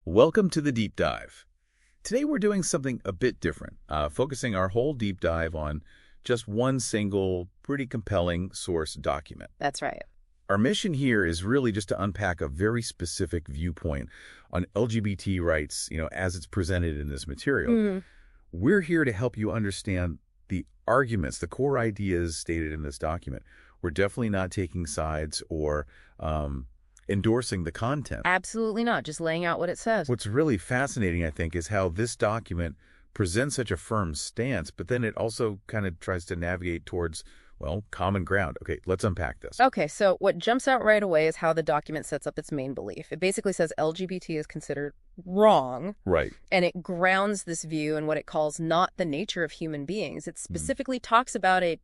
Welcome to the Deep Dive. Today we're doing something a bit different, focusing our whole deep dive on just one single, pretty compelling source document. That's right. Our mission here is really just to unpack a very specific viewpoint on LGBT rights, as it's presented in this material. We're here to help you understand the arguments, the core ideas stated in this document. We're definitely not taking sides or endorsing the content. Absolutely not. Just laying out what it says. What's really fascinating, I think, is how this document presents such a firm stance, but then it also kind of tries to navigate towards, well, common ground. Okay, let's unpack this. Okay, so what jumps out right away is how the document sets up its main belief. It basically says LGBT is considered wrong. Right. And it grounds this view in what it calls not the nature of human beings. It specifically talks about a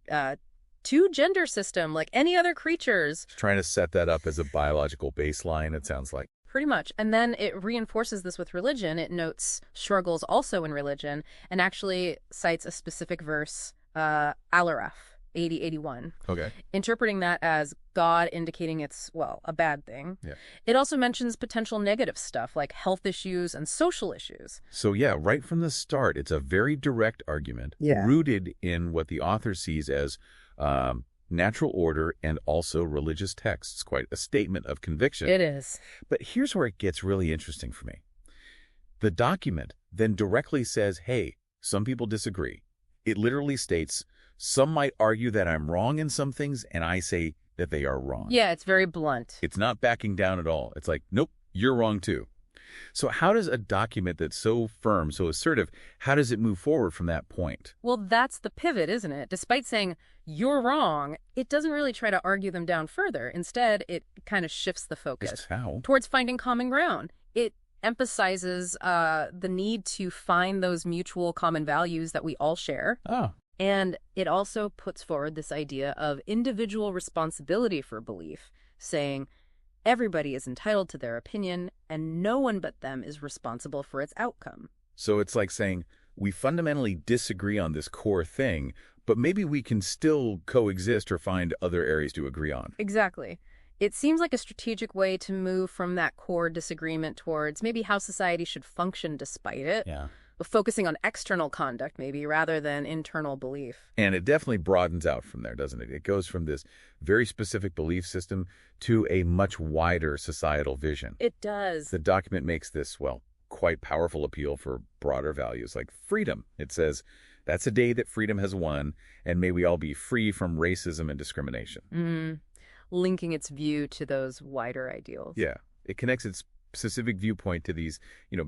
two-gender system like any other creatures. It's trying to set that up as a biological baseline, it sounds like. Pretty much. And then it reinforces this with religion. It notes struggles also in religion and actually cites a specific verse, Alaraf 80:81. Okay. Interpreting that as God indicating it's, well, a bad thing. Yeah. It also mentions potential negative stuff like health issues and social issues. So yeah, right from the start, it's a very direct argument rooted in what the author sees as natural order and also religious texts. Quite a statement of conviction. It is. But here's where it gets really interesting for me. The document then directly says, hey, some people disagree. It literally states, some might argue that I'm wrong in some things, and I say that they are wrong. Yeah, it's very blunt. It's not backing down at all. It's like, nope, you're wrong too. So how does a document that's so firm, so assertive, how does it move forward from that point? Well, that's the pivot, isn't it? Despite saying, you're wrong, it doesn't really try to argue them down further. Instead, it kind of shifts the focus towards finding common ground. It emphasizes the need to find those mutual common values that we all share. Oh. And it also puts forward this idea of individual responsibility for belief, saying everybody is entitled to their opinion and no one but them is responsible for its outcome. So it's like saying, we fundamentally disagree on this core thing, but maybe we can still coexist or find other areas to agree on. Exactly. It seems like a strategic way to move from that core disagreement towards maybe how society should function despite it. Yeah. Focusing on external conduct, maybe, rather than internal belief. And it definitely broadens out from there, doesn't it? It goes from this very specific belief system to a much wider societal vision. It does. The document makes this, well, quite powerful appeal for broader values like freedom. It says, that's a day that freedom has won, and may we all be free from racism and discrimination. Linking its view to those wider ideals. Yeah. It connects its specific viewpoint to these,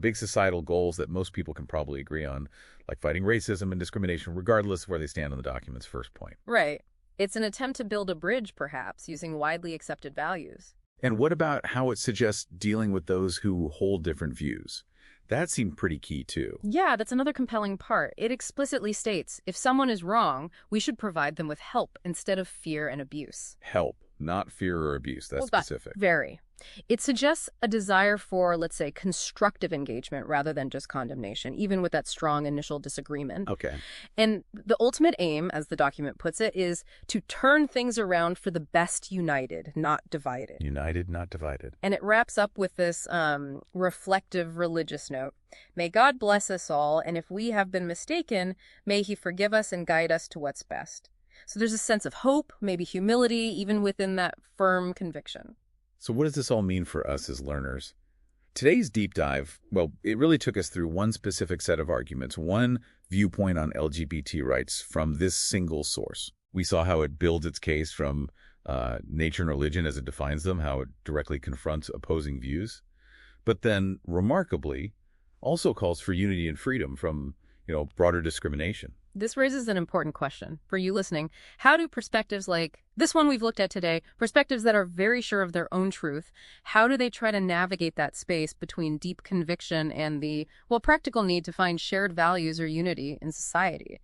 big societal goals that most people can probably agree on, like fighting racism and discrimination, regardless of where they stand on the document's first point. Right. It's an attempt to build a bridge, perhaps, using widely accepted values. And what about how it suggests dealing with those who hold different views? That seemed pretty key, too. Yeah, that's another compelling part. It explicitly states, if someone is wrong, we should provide them with help instead of fear and abuse. Help, not fear or abuse. That's specific. Very. It suggests a desire for, let's say, constructive engagement rather than just condemnation, even with that strong initial disagreement. Okay. And the ultimate aim, as the document puts it, is to turn things around for the best united, not divided. United, not divided. And it wraps up with this reflective religious note. May God bless us all, and if we have been mistaken, may he forgive us and guide us to what's best. So there's a sense of hope, maybe humility, even within that firm conviction. So what does this all mean for us as learners? Today's deep dive, well, it really took us through one specific set of arguments, one viewpoint on LGBT rights from this single source. We saw how it builds its case from nature and religion as it defines them, how it directly confronts opposing views, but then, remarkably, also calls for unity and freedom from, broader discrimination. This raises an important question for you listening. How do perspectives like this one we've looked at today, perspectives that are very sure of their own truth, how do they try to navigate that space between deep conviction and the, well, practical need to find shared values or unity in society?